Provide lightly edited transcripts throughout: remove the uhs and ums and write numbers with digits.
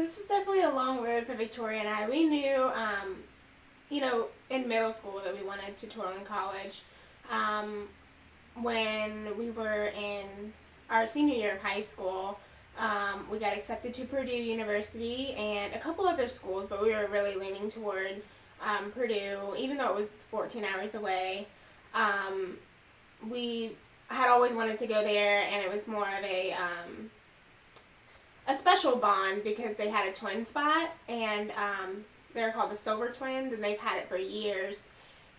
So this was definitely a long road for Victoria and I. We knew, in middle school that we wanted to twirl in college. When we were in our senior year of high school, we got accepted to Purdue University and a couple other schools, but we were really leaning toward Purdue, even though it was 14 hours away. We had always wanted to go there, and it was more of a special bond because they had a twin spot, and they're called the Silver Twins, and they've had it for years.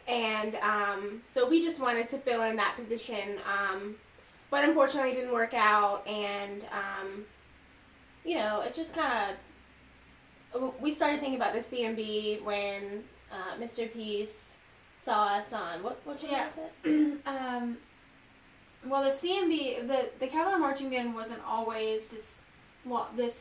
And so we just wanted to fill in that position, but unfortunately it didn't work out, and it's just kind of, we started thinking about the CMB when Mr. Peace saw us on, what channel was it? Well, the CMB, the Cavalier Marching Band wasn't always this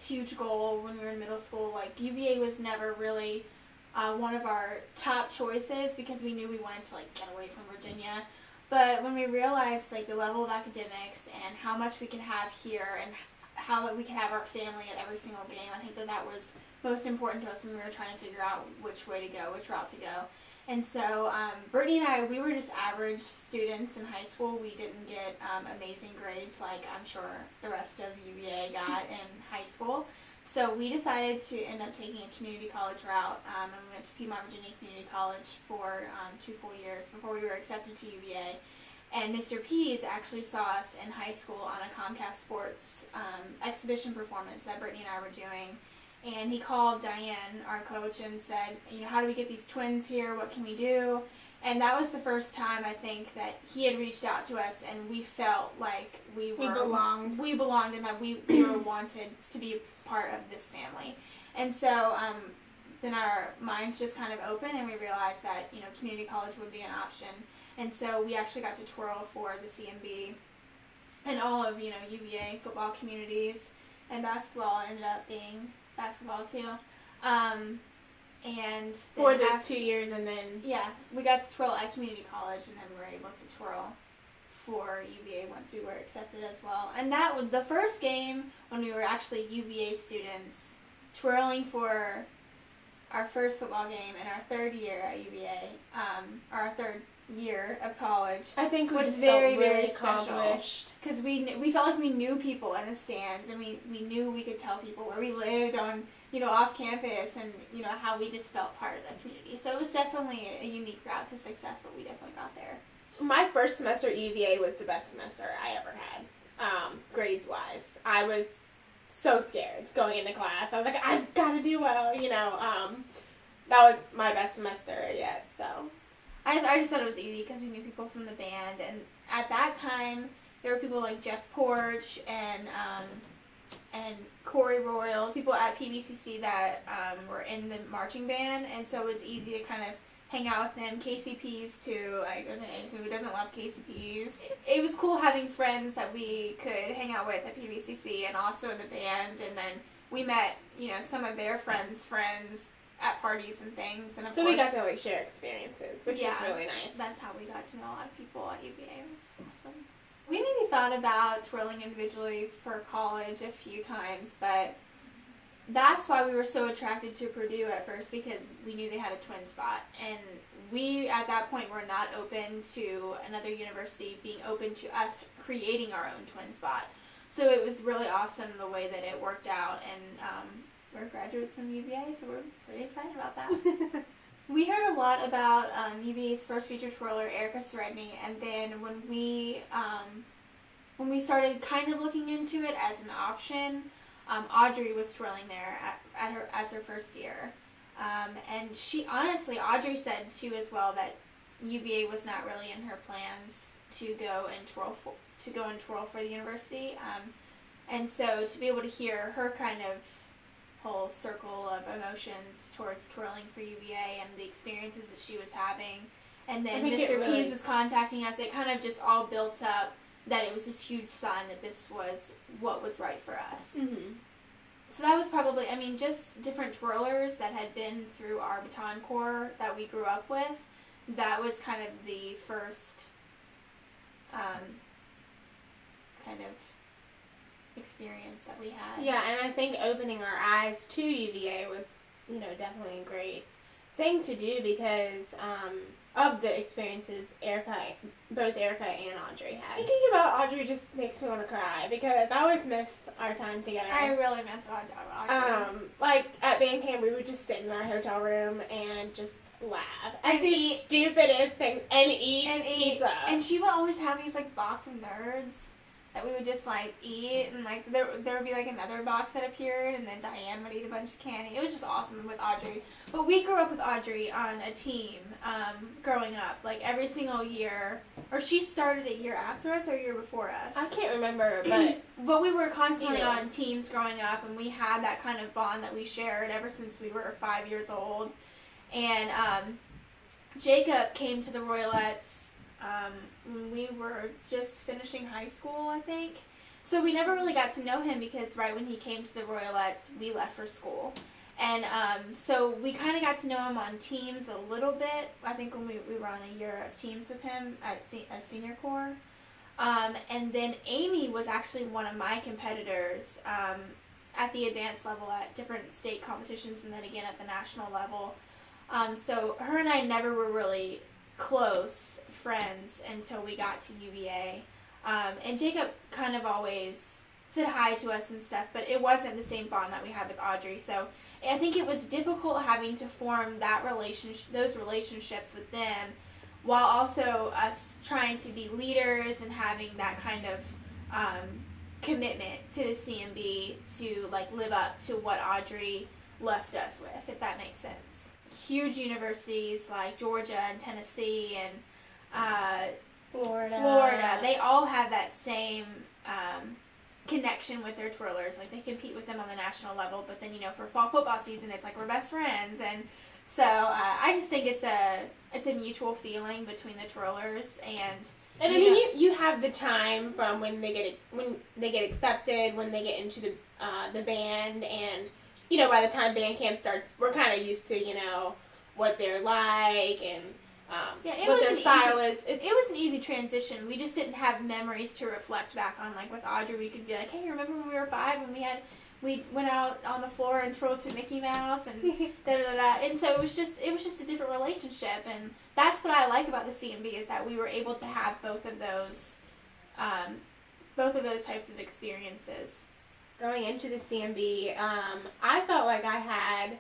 huge goal when we were in middle school. Like, UVA was never really one of our top choices because we knew we wanted to, like, get away from Virginia. But when we realized, like, the level of academics and how much we could have here and how we could have our family at every single game, I think that was most important to us when we were trying to figure out which way to go, which route to go. And so Brittany and I, we were just average students in high school. We didn't get amazing grades like I'm sure the rest of UVA got in high school. So we decided to end up taking a community college route, and we went to Piedmont Virginia Community College for 2 full years before we were accepted to UVA. And Mr. Pease actually saw us in high school on a Comcast Sports exhibition performance that Brittany and I were doing. And he called Diane, our coach, and said, how do we get these twins here? What can we do? And that was the first time, I think, that he had reached out to us, and we felt like we belonged. We belonged, and that we were wanted to be part of this family. And so then our minds just kind of opened, and we realized that, community college would be an option. And so we actually got to twirl for the CMB and all of, UVA football communities, and basketball ended up being basketball too. And for those 2 years, and then we got to twirl at community college, and then we were able to twirl for UVA once we were accepted as well. And that was the first game when we were actually UVA students twirling for our first football game in our third year at UVA, our third year of college. I think was very, very accomplished because we felt like we knew people in the stands, and we knew we could tell people where we lived on off campus, and how we just felt part of the community. So it was definitely a unique route to success, but we definitely got there. My first semester at UVA was the best semester I ever had, grades wise. I was so scared going into class. I was like, I've got to do well, that was my best semester yet, so. I just thought it was easy because we knew people from the band, and at that time there were people like Jeff Porch and Corey Royal, people at PBCC that were in the marching band, and so it was easy to kind of hang out with them. KCPs too, like, okay, who doesn't love KCPs? It was cool having friends that we could hang out with at PBCC and also in the band, and then we met, some of their friends at parties and things, and of course, we got to share experiences, which was really nice. That's how we got to know a lot of people at UVA. It was awesome. We maybe thought about twirling individually for college a few times, but that's why we were so attracted to Purdue at first, because we knew they had a twin spot, and we at that point were not open to another university being open to us creating our own twin spot. So it was really awesome the way that it worked out, and we're graduates from UVA, so we're pretty excited about that. We heard a lot about UVA's first feature twirler, Erica Seredny, and then when we started kind of looking into it as an option, Audrey was twirling there as her first year. And Audrey said too as well that UVA was not really in her plans to go and twirl for the university. And so to be able to hear her kind of whole circle of emotions towards twirling for UVA and the experiences that she was having, and then Mr. Pease was contacting us, it kind of just all built up that it was this huge sign that this was what was right for us. Mm-hmm. So that was probably, just different twirlers that had been through our baton corps that we grew up with. That was kind of the first kind of experience that we had. Yeah, and I think opening our eyes to UVA was, definitely a great thing to do because of the experiences both Erica and Audrey had. Thinking about Audrey just makes me want to cry because I always miss our time together. I really miss Audrey. Like at band camp, we would just sit in our hotel room and just laugh at And the eat. stupidest things and eat pizza. And she would always have these like box of nerds that we would just like eat, and like there would be like another box that appeared, and then Diane would eat a bunch of candy. It was just awesome with Audrey. But we grew up with Audrey on a team growing up, like every single year. Or she started a year after us or a year before us. I can't remember, but we were constantly on teams growing up, and we had that kind of bond that we shared ever since we were 5 years old. And Jacob came to the Royalettes when we were just finishing high school, I think. So we never really got to know him because right when he came to the Royalettes, we left for school. And so we kind of got to know him on teams a little bit. I think when we were on a year of teams with him at senior corps. And then Amy was actually one of my competitors at the advanced level at different state competitions and then again at the national level. So her and I never were really close friends until we got to UVA. And Jacob kind of always said hi to us and stuff, but it wasn't the same bond that we had with Audrey. So I think it was difficult having to form those relationships with them while also us trying to be leaders and having that kind of commitment to the CMB to like live up to what Audrey left us with, if that makes sense. Huge universities like Georgia and Tennessee and Florida, they all have that same connection with their twirlers. Like they compete with them on the national level, but then for fall football season, it's like we're best friends, and so I just think it's a mutual feeling between the twirlers and. And I mean, you have the time from when they get accepted, when they get into the band, and by the time band camp starts, we're kind of used to what they're like and what their style is. It was an easy transition. We just didn't have memories to reflect back on. Like with Audrey, we could be like, hey, remember when we were 5 and we went out on the floor and twirled to Mickey Mouse and da da da. And so it was just a different relationship, and that's what I like about the CMB is that we were able to have both of those types of experiences. Going into the CMB, I felt like I had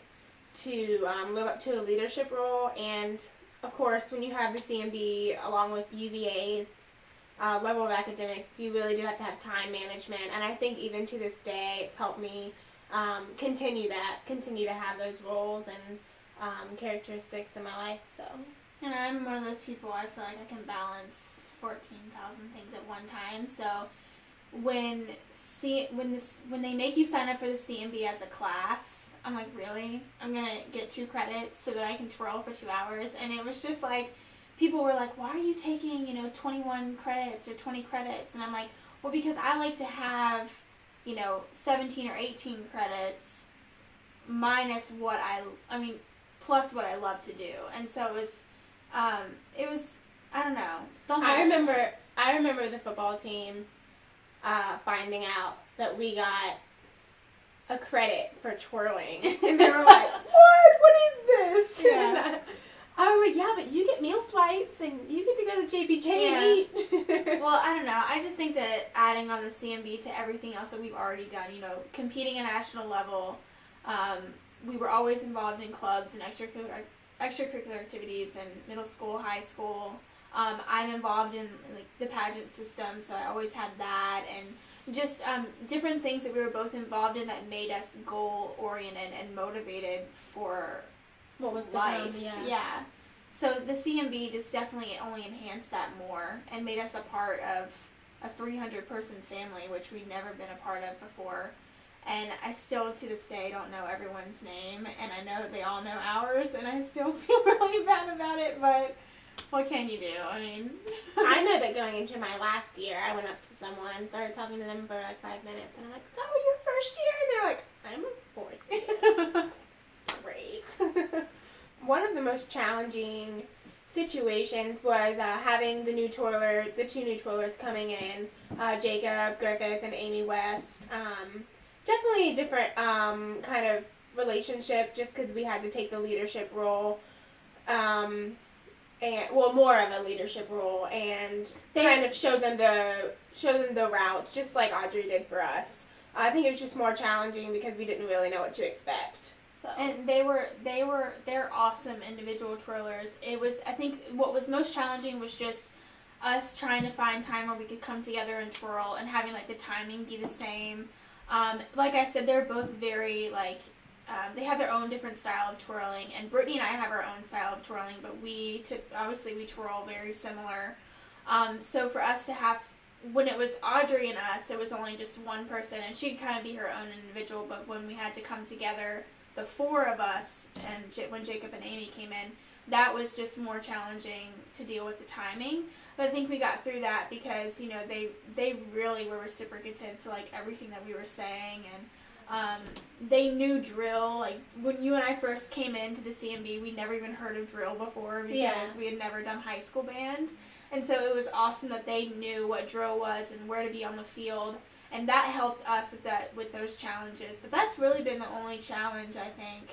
to live up to a leadership role, and of course, when you have the CMB along with UVA's level of academics, you really do have to have time management, and I think even to this day, it's helped me continue to have those roles and characteristics in my life. So. And I'm one of those people. I feel like I can balance 14,000 things at one time. So. When they make you sign up for the CMB as a class, I'm like, really? I'm going to get 2 credits so that I can twirl for 2 hours? And it was just like, people were like, why are you taking, 21 credits or 20 credits? And I'm like, well, because I like to have, 17 or 18 credits minus plus what I love to do. And so it was, I don't know. I remember the football team finding out that we got a credit for twirling. And they were like, what is this? Yeah. I was like, yeah, but you get meal swipes and you get to go to JPJ and eat. Well, I don't know. I just think that adding on the CMB to everything else that we've already done, competing at national level, we were always involved in clubs and extracurricular activities in middle school, high school. I'm involved in the pageant system, so I always had that, and just different things that we were both involved in that made us goal-oriented and motivated for what was life. Yeah. So the CMB just definitely only enhanced that more and made us a part of a 300-person family, which we'd never been a part of before. And I still, to this day, don't know everyone's name, and I know they all know ours, and I still feel really bad about it, but what can you do? I mean... I know that going into my last year, I went up to someone, started talking to them for like 5 minutes, and I'm like, is that your first year? And they're like, I'm a 4th year. Great. One of the most challenging situations was having the two new twirlers coming in, Jacob Griffith and Amy West. Definitely a different kind of relationship, just because we had to take the leadership role, and more of a leadership role, and kind of show them the routes, just like Audrey did for us. I think it was just more challenging because we didn't really know what to expect. So. And they're awesome individual twirlers. I think what was most challenging was just us trying to find time where we could come together and twirl, and having like the timing be the same. Like I said, they're both very they have their own different style of twirling, and Brittany and I have our own style of twirling, but obviously we twirl very similar. So for us to have, when it was Audrey and us, it was only just one person, and she'd kind of be her own individual, but when we had to come together, the four of us, and when Jacob and Amy came in, that was just more challenging to deal with the timing. But I think we got through that because, they really were reciprocative to, everything that we were saying, and they knew drill. Like, when you and I first came into the CMB, we'd never even heard of drill before because we had never done high school band. And so it was awesome that they knew what drill was and where to be on the field. And that helped us with those challenges. But that's really been the only challenge, I think.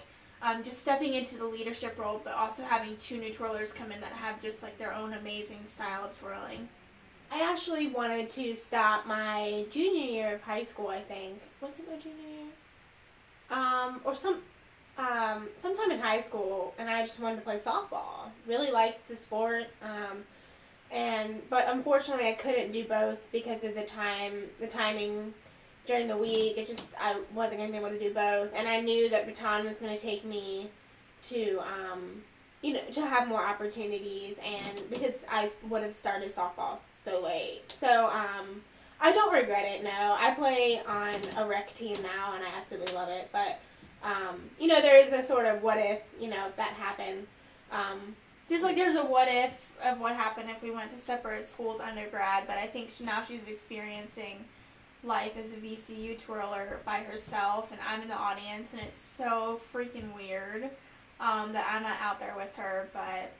Just stepping into the leadership role, but also having two new twirlers come in that have just their own amazing style of twirling. I actually wanted to stop my junior year of high school, I think. Was it my junior year? Or sometime in high school, and I just wanted to play softball. Really liked the sport. But unfortunately I couldn't do both because of the timing during the week. I wasn't going to be able to do both, and I knew that baton was going to take me to to have more opportunities, and because I would have started softball so late. So I don't regret it. No, I play on a rec team now, and I absolutely love it. But there is a sort of what if that happened. Just there's a what if of what happened if we went to separate schools undergrad, but I think now she's experiencing life as a VCU twirler by herself, and I'm in the audience, and it's so freaking weird that I'm not out there with her. But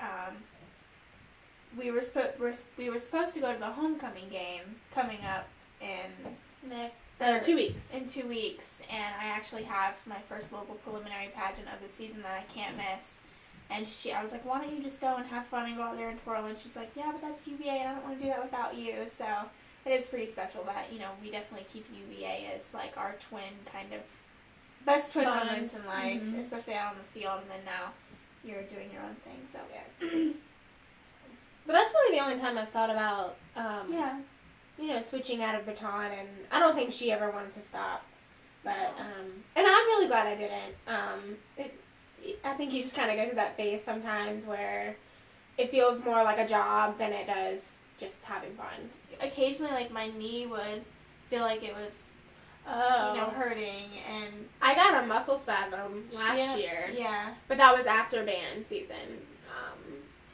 we were supposed to go to the homecoming game coming up in 2 weeks. In 2 weeks, and I actually have my first local preliminary pageant of the season that I can't miss. And I was like, why don't you just go and have fun and go out there and twirl? And she's like, yeah, but that's UVA, and I don't want to do that without you. So it is pretty special that, we definitely keep UVA as our twin kind of best twin moments in life, especially out on the field. And then now you're doing your own thing. So yeah. But that's really the only time I've thought about, switching out of baton, and I don't think she ever wanted to stop. But and I'm really glad I didn't. I think you just kind of go through that phase sometimes where it feels more like a job than it does just having fun. Occasionally, my knee would feel like it was, hurting, and I got a muscle spasm last year. Yeah. But that was after band season.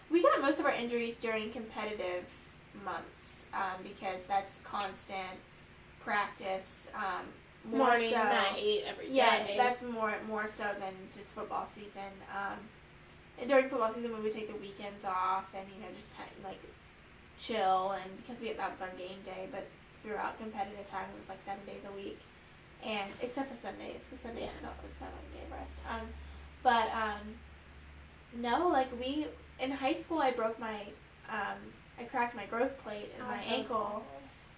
We got most of our injuries during competitive months because that's constant practice. Morning, night, every day. Yeah, that's more so than just football season. And during football season, we would take the weekends off and just chill, and because that was our game day. But throughout competitive time, it was 7 days a week, and except for Sundays, because Sundays was kind of like a day of rest. No, we in high school, I broke I cracked my growth plate in my ankle.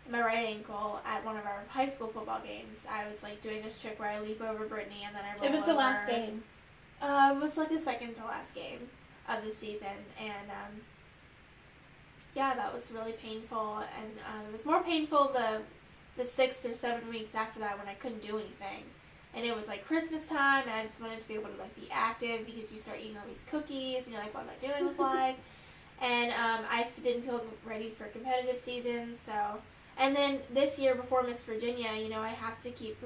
My right ankle at one of our high school football games. I was doing this trick where I leap over Brittany and then I roll over. It was the last game. It was the second to last game of the season, and that was really painful. And it was more painful the 6 or 7 weeks after that when I couldn't do anything. And it was Christmas time, and I just wanted to be able to be active because you start eating all these cookies and you're what am I doing with life? And I didn't feel ready for competitive season, so. And then this year, before Miss Virginia, I have to keep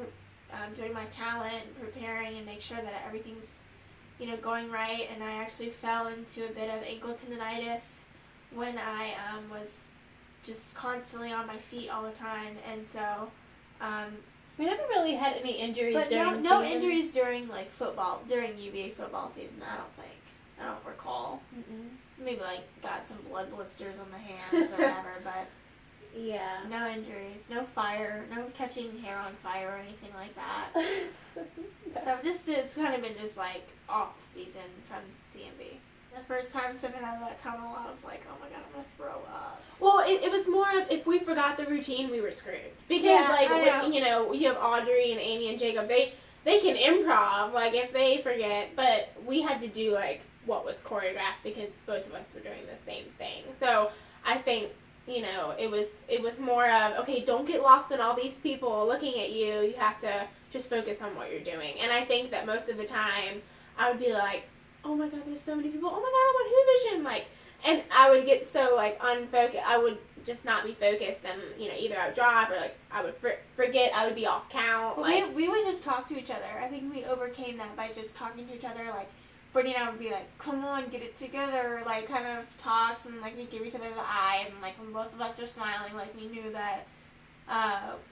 doing my talent and preparing and make sure that everything's, going right. And I actually fell into a bit of ankle tendonitis when I was just constantly on my feet all the time. And so... we never really had any injuries but during no injuries during, football, during UVA football season, I don't think. I don't recall. Mm-mm. Maybe, like, got some blood blisters on the hands or whatever, but Yeah. no injuries, no fire, no catching hair on fire or anything like that. So it's kind of been just, like, off season from CMB. The first time stepping out of that tunnel, I was like, oh my god, I'm going to throw up. Well, it was more of, if we forgot the routine, we were screwed. Because, you know, you have Audrey and Amy and Jacob, they can improv, like, if they forget, but we had to do, like, what was choreographed because both of us were doing the same thing. So, I think, you know, it was more of, okay, don't get lost in all these people looking at you. You have to just focus on what you're doing. And I think that most of the time, I would be like, oh my god, there's so many people. Oh my god, I want Who Vision. Like, and I would get so, like, unfocused. I would just not be focused, and, you know, either I would drop or, like, I would forget. I would be off count. Well, like, we would just talk to each other. I think we overcame that by just talking to each other. Like, Brittany and I would be like, come on, get it together. Like, kind of talks, and, like, we give each other the eye. And, like, when both of us are smiling, like, we knew that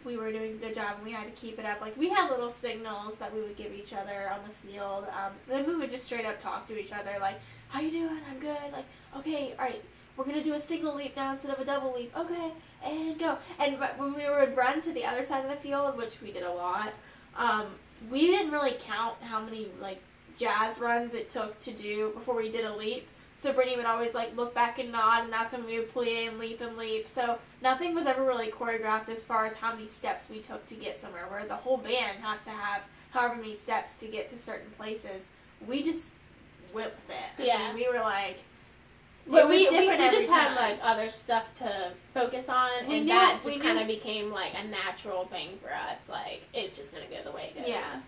we were doing a good job, and we had to keep it up. Like, we had little signals that we would give each other on the field. Then we would just straight up talk to each other, like, how you doing? I'm good. Like, okay, all right, we're going to do a single leap now instead of a double leap. Okay, and go. And when we would run to the other side of the field, which we did a lot, we didn't really count how many, like, jazz runs it took to do before we did a leap. So Brittany would always, like, look back and nod, and that's when we would plie and leap and leap. So nothing was ever really choreographed as far as how many steps we took to get somewhere, where the whole band has to have however many steps to get to certain places. We just went with it. I mean, we were like, but we just had, like, other stuff to focus on, and that just kind of became, like, a natural thing for us. Like, it's just going to go the way it goes. Yeah.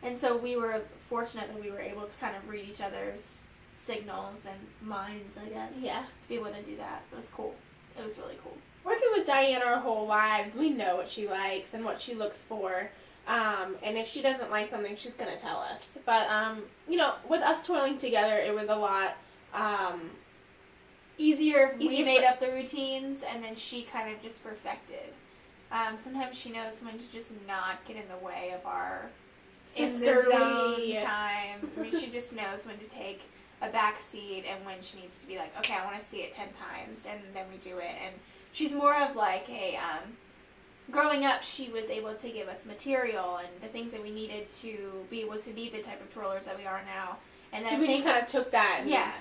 And so we were fortunate that we were able to kind of read each other's signals and minds, I guess. Yeah. To be able to do that. It was cool. It was really cool. Working with Diane our whole lives, we know what she likes and what she looks for. And if she doesn't like something, she's going to tell us. But, you know, with us twirling together, it was a lot easier if we made up the routines, and then she kind of just perfected. Sometimes she knows when to just not get in the way of our sisterly times. I mean, she just knows when to take a back seat and when she needs to be like, okay, I want to see it 10 times, and then we do it. And she's more of like a, growing up, she was able to give us material and the things that we needed to be able to be the type of twirlers that we are now. And then we just kind of took that. Yeah.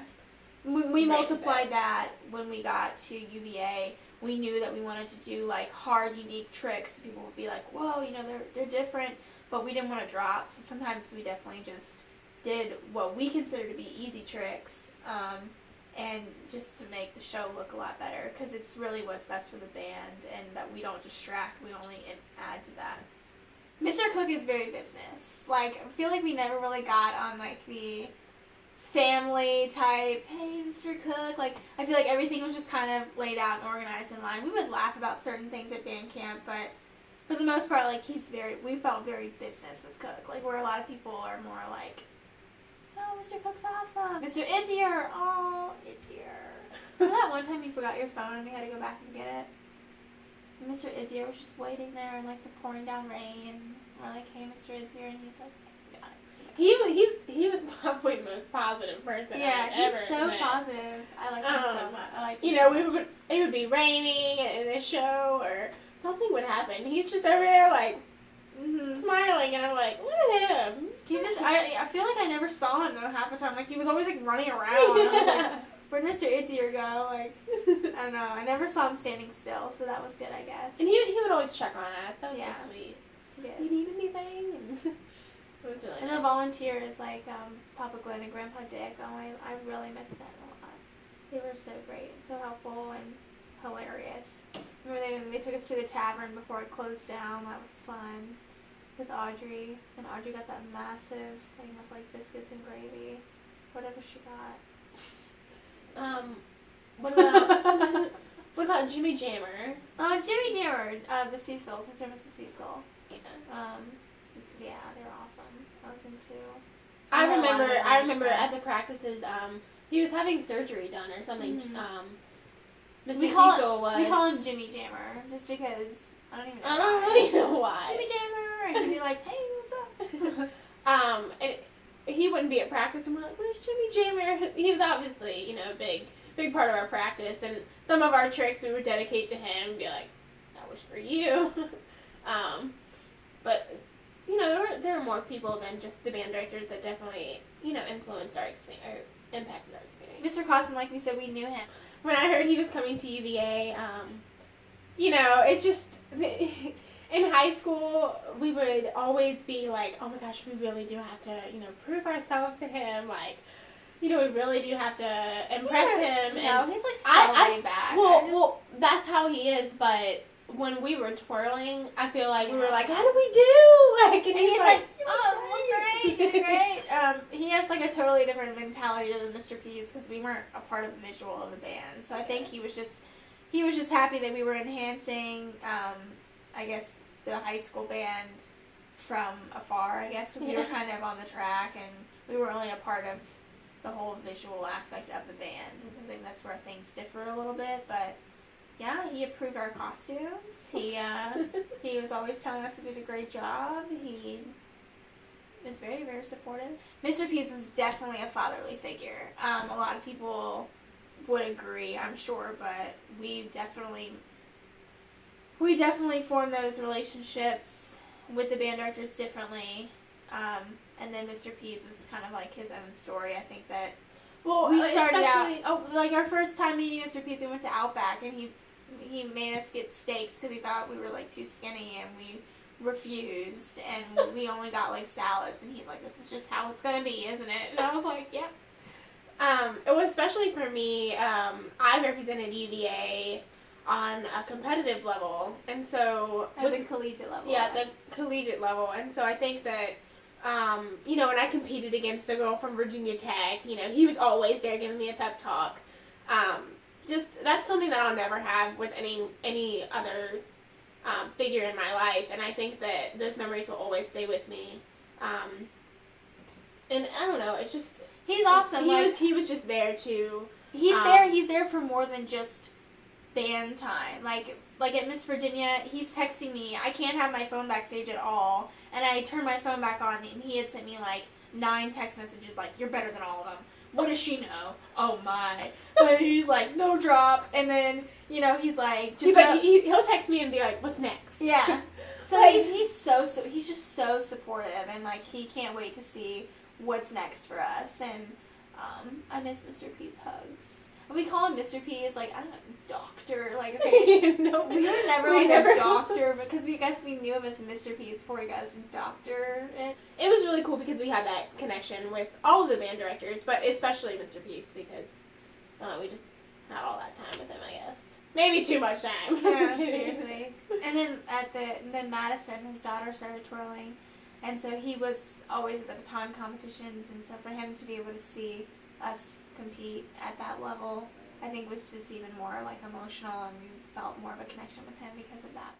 We multiplied that when we got to UVA. We knew that we wanted to do, like, hard, unique tricks. People would be like, whoa, you know, they're different, but we didn't want to drop. So sometimes we definitely just did what we consider to be easy tricks, and just to make the show look a lot better, because it's really what's best for the band, and that we don't distract, we only add to that. Mr. Cook is very business. Like, I feel like we never really got on, like, the family type, hey, Mr. Cook. Like, I feel like everything was just kind of laid out and organized in line. We would laugh about certain things at band camp, but for the most part, like, we felt very business with Cook. Like, where a lot of people are more like, oh, Mr. Cook's awesome. Mr. Itzier, oh, Itzier. Remember that one time you forgot your phone and we had to go back and get it? And Mr. Itzier was just waiting there in, like, the pouring down rain. We're like, hey, Mr. Itzier, and he's like, got it. He was probably the most positive person I've ever he's so met. positive. I like him so much. I like him you know, so much. it would be raining in the show, or something would happen. He's just over there, like, smiling, and I'm like, look at him. He just, I feel like I never saw him though half the time. Like, he was always, like, running around. And I was like, where'd Mr. Itzier go? Like, I don't know. I never saw him standing still, so that was good, I guess. And he would always check on us. That was so sweet. Yeah. You need anything? And it was really and nice. the volunteers, like Papa Glenn and Grandpa Dick, I really miss them a lot. They were so great and so helpful and hilarious. Remember they took us to the tavern before it closed down. That was fun. With Audrey. And Audrey got that massive thing of, like, biscuits and gravy. Whatever she got. What about Jimmy Jammer? Jimmy Jammer, the Cecils, Mr. and Mrs. Cecil. Yeah. Yeah, they were awesome. I love them too. I remember at the practices, he was having surgery done or something. Mr. Cecil was. We call him Jimmy Jammer just because I don't even know. I don't really know why. Jimmy Jammer, and he'd be like, "Hey, what's up?" And he wouldn't be at practice, and we're like, "Where should we jam here?" He was obviously, you know, a big part of our practice, and some of our tricks we would dedicate to him and be like, "That was for you." But you know, there are more people than just the band directors that definitely, you know, influenced our experience or impacted our experience. Mr. Costin, like we said, we knew him. When I heard he was coming to UVA, you know, it just, in high school, we would always be like, oh my gosh, we really do have to, you know, prove ourselves to him, like, you know, we really do have to impress him. No, he's like so laid back. Well, that's how he is, but when we were twirling, I feel like we were like, how did we do? Like, and he's like, oh, look great, great. He has like a totally different mentality than Mr. P's because we weren't a part of the visual of the band. So I think he was just happy that we were enhancing, I guess, the high school band from afar, I guess, because we were kind of on the track and we were only a part of the whole visual aspect of the band. And I think that's where things differ a little bit, but yeah, he approved our costumes. He was always telling us we did a great job. He was very, very supportive. Mr. Pease was definitely a fatherly figure. A lot of people would agree, I'm sure, but we definitely formed those relationships with the band directors differently. And then Mr. Pease was kind of like his own story. I think that we started out, like our first time meeting Mr. Pease, we went to Outback and he made us get steaks because he thought we were like too skinny and we refused and we only got like salads and he's like, this is just how it's gonna be, isn't it? And I was like, yep. It was especially for me, I represented UVA on a competitive level, and so at the collegiate level. Yeah, the collegiate level, and so I think that you know, when I competed against a girl from Virginia Tech, you know, he was always there giving me a pep talk. Just that's something that I'll never have with any other figure in my life, and I think that those memories will always stay with me. And I don't know, it's just he's awesome. He was just there to. He's there for more than just band time. Like at Miss Virginia, he's texting me. I can't have my phone backstage at all, and I turned my phone back on, and he had sent me like 9 text messages like, "You're better than all of them. What does she know? Oh my!" But he's like, "No drop," and then you know he's like, he'll text me and be like, "What's next?" Yeah. So like, he's just so supportive, and like he can't wait to see what's next for us. And I miss Mr. P's hugs. We call him Mr. P is like, I don't know, doctor. Like, okay, no, we were never a doctor because we knew him as Mr. P before he got his doctor. It was really cool because we had that connection with all of the band directors, but especially Mr. P because we just had all that time with him, I guess. Maybe too much time. Yeah, seriously. And then Madison, his daughter, started twirling, and so he was always at the baton competitions, and so for him to be able to see us compete at that level, I think was just even more like emotional, and we felt more of a connection with him because of that.